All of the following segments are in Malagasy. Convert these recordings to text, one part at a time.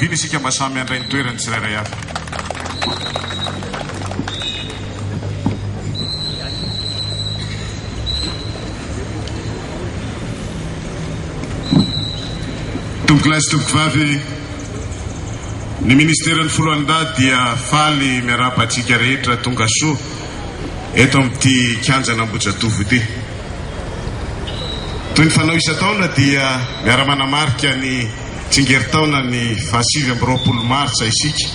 fianakaviana isika mba samy andray ny toerany tsirairay avy. Tompoko lahy sy tompoko vavy, ny ministeran'ny Foloalindahy dia faly miarapatsika rehetra tonga soa eto amin'ity kianjana Ambohijatovo ity. Toy ny fanao isa-taona dia miara-manamarika ny tsingeritaona ny 27 Martsa isika.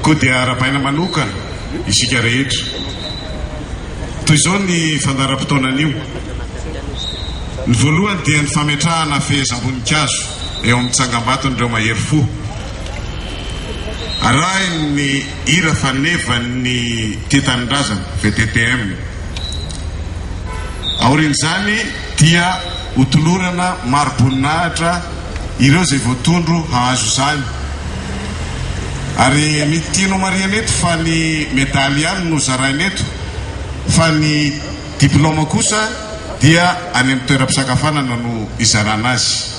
Koa dia arapaina manokana isika rehetra. Toy izao ny fandaram-potoanan'io. Ny voalohany dia ny fametrahana fehezam-boninkazo eo amin'ny tsangam-baton'ireo mahery fo. Arahiny hira fanevan'ny Tia-Tanindrazana VTTM. Aorian'izany dia hotolorana maro-boninahitra ireo izay voatondro hahazo izany. Ary mitianao mariana eto fa ny medaly ihany no zaraina eto, fa ny diplôma kosa dia any amin'ny toeram-pisakafanana no izarana azy.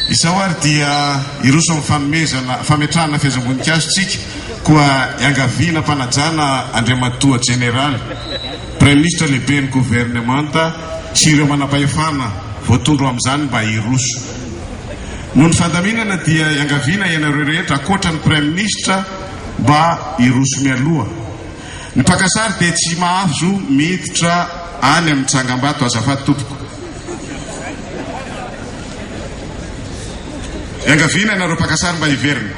Izao ary dia iroso amin'ny fametrahana fehezam-boninkazo tsika koa iangaviana mpanajana Andriamatoa Jeneraly, Premier Ministre lehibe ny gouvernemanta sy ireo manam-pahefana voatondro amin'izany mba iroso. Noho ny fandaminana dia iangaviana ianareo rehetra ankoatra ny Premier Ministre mba iroso mialoha. Ny mpakasary dia tsy mahazo miditra any amin'ny tsangam-bato azafady tompoko. Iangaviana ianareo mpakasary mba hiverina.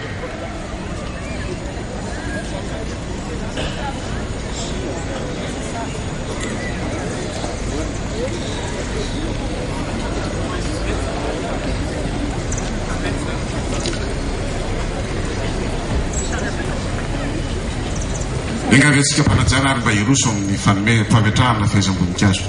Iangaviantsika mpanajana ary mba iroso amin'ny fametrahana fehezam-boninkazo.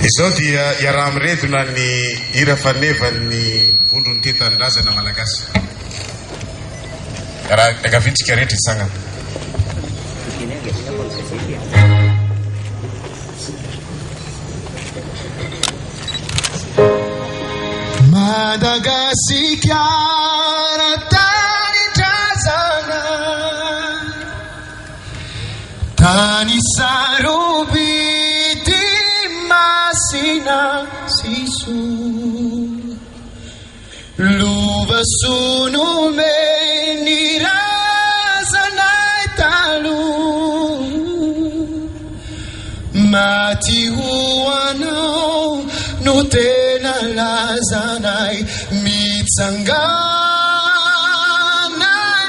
Izao dia iaraha amiredona ny hira fanevan'ny vondron'ny Tia-Tanindrazana malagasy. Iangaviantsika rehetra itsangana. Madagasikara Tanindrazana, tany sarobity masina sisu, luva sunume nirazanay talu, mati huano nutena lazanay mitsangana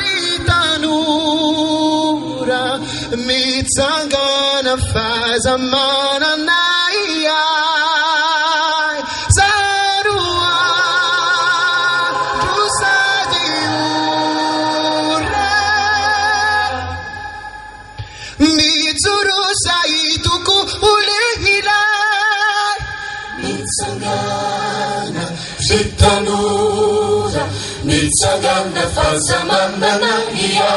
ritanura, mitsangana fazamana naya zarua tusadiura, mitsuru saituku ulehila, mitsangana ritanura, mitsangana fazamana naya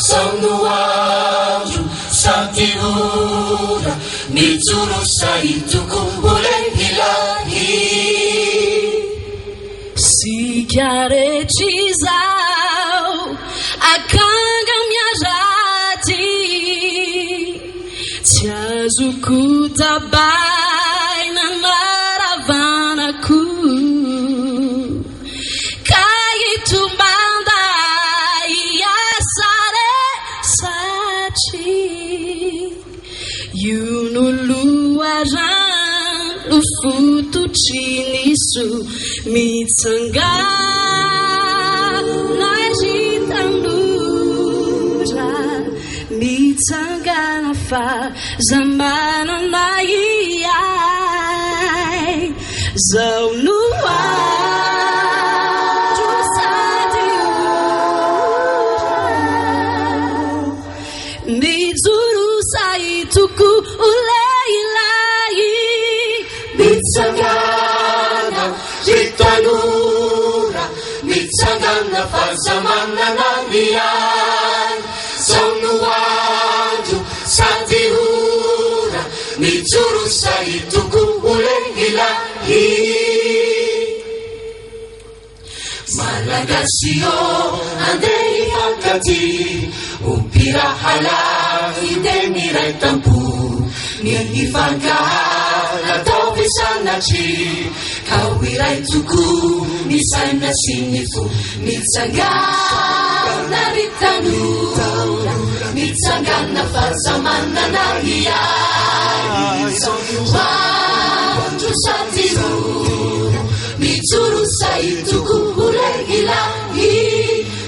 sanuaju santiura, mitsuru saituku ulehilahi. Sikarechizao akanga miarati, tiazukuta bainana fototriny so mitsangana ritanora mitsangana fa zamanana iay zao no andro sady ora mijoro saitoko uleilay mitsangana ritanora mitsangana fa zamanana iay zao no andro sady ora mijoro saitoko uleilay Malagasio andei hifankaty ompirahala hidemiray tampo ny hifankahana atao besanatry ka ho iray toko misaina sy ny fo mitsangana ry tanora mitsangana fahasamanana iay andro sady ora mijoro saitoko uleilay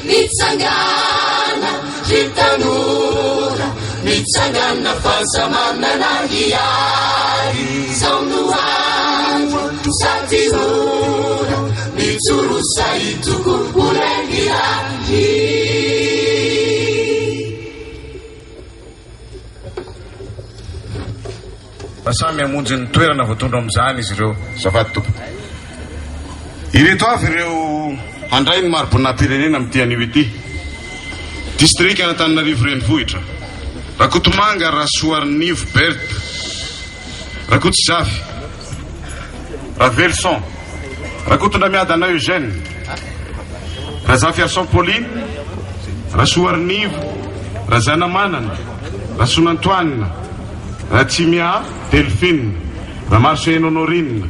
mitsangana ry tanora mitsangana fahasamanana iay zao no andro sady ora mijoro saitoko uleilay. Samy hamonjy ny toerana voatondro amin'izany izy ireo zafady tompo. Ireto avy ireo handray ny maro-boninahim-pirenena amin'ity anio ity. District Antananarivo renivohitra, Rakotomanga Rasoarnivo Berta, Rakotsizavy, Ravelson, Rakotondamiadana Eugène, Razafy Arson Pauline, Rasoarnivo, Razanamanana, Rasonantoanina, Ratsimia Delphine, Ramarseno Honorine,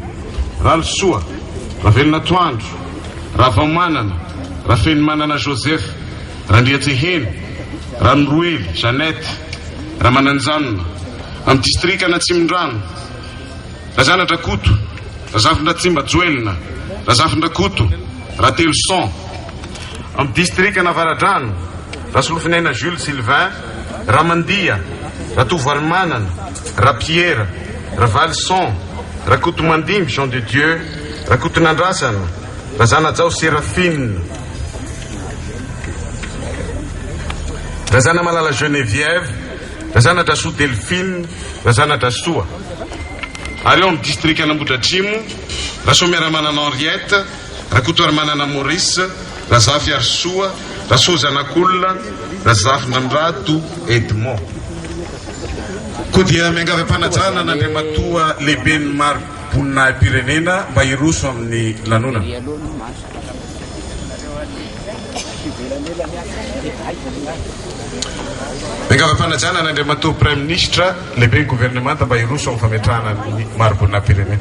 Ralsoa, Ravelonatoandro, Ravamanana, Rafenimanana Joseph, Randriatseheny, Ranoroely, Jeannette, Ramananjanona, amin'ny distrika Anatsimondrano, Razanadrakoto, Razafindratsimba Joelina, Razafindrakoto, Ratelson, amin'ny distrika Navaradrano, Rasolofinaina Jules Sylvain, Ramandia, Ratovoarimanana, Rapiera, Ravalson, Rakotomandimby Jean de Dieu, Rakotonandrasana, Razanajao Séraphine, Razana Malala Geneviève, Razana Drasoa Delphine, Razana Drasoa. Ary eo amin'ny district Anambotratrimo, Rasomiaramanana Henriette, Rakotoarimanana Maurice, Razafy Arsoa, Rasozanakolona, Razafindrandrato Edmond. Koa dia miangavy ampanajana n'Andriamatoa lehibe ny maro-boninahim-pirenena mba hiroso amin'ny lanonana. Miangavy ampanajana n'Andriamatoa Prime Ministre lehibe ny gouvernemanta mba hiroso amin'ny fametrahana ny maro-boninahim-pirenena.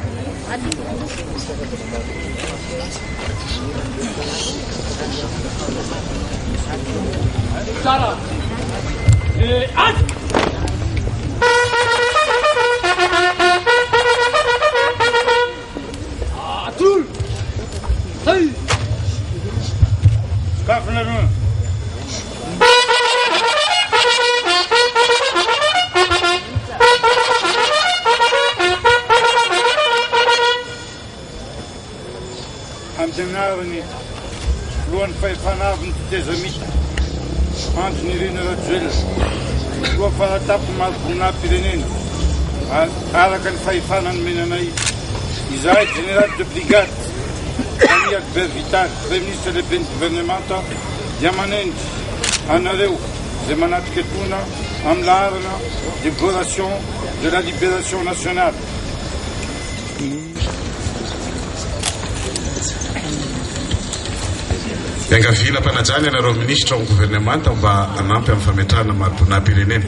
Amdenarni luan faifanavn tezamita antony rina rajoel lua fahatapy maro-boninahim-pirenena araka ny fahefanany menanay izahay général de brigade Ami Albert Vital, Premier ministre lehibe ny gouvernemanta dia manendry anareo zay manatrika etona amin'ny laharana déclaration de la libération nationale. Miangavila mpanajany anareo ministra amin'ny gouvernemanta mba hanampy amin'ny fametrahana maro-boninahim-pirenena.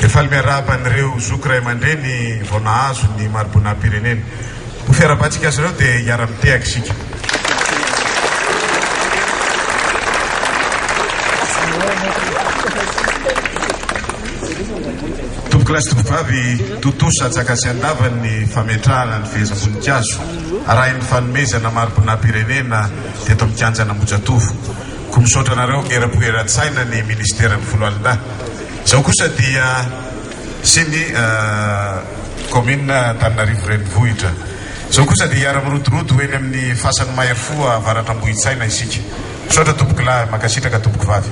Efa miaraban'ireo zoky ray aman-dreny vao nahazo ny maribonam-pirenena. Ho fiarabantsika azy ireo dia hiara-miteaka isika. Tombokilasy tombovavy totosa Anjakasy Andavany fametrahana ny fehezam-boninkazo arahin'ny fanomezana maribonam-pirenena teto amin'ny kianjana Ambohijatovo. Ko misaotra anareo era-poeran-tsaina ny ministeran'ny Voalohalondahy. Izao kosa dia sy ny commune Antananarivo renivohitra. Izao kosa dia hiara-mirotoroto eny amin'ny fasan'ny Maherofoa avaratra Ambohitsaina isika. Misaotra tombokilahy makasitraka tombokivavy.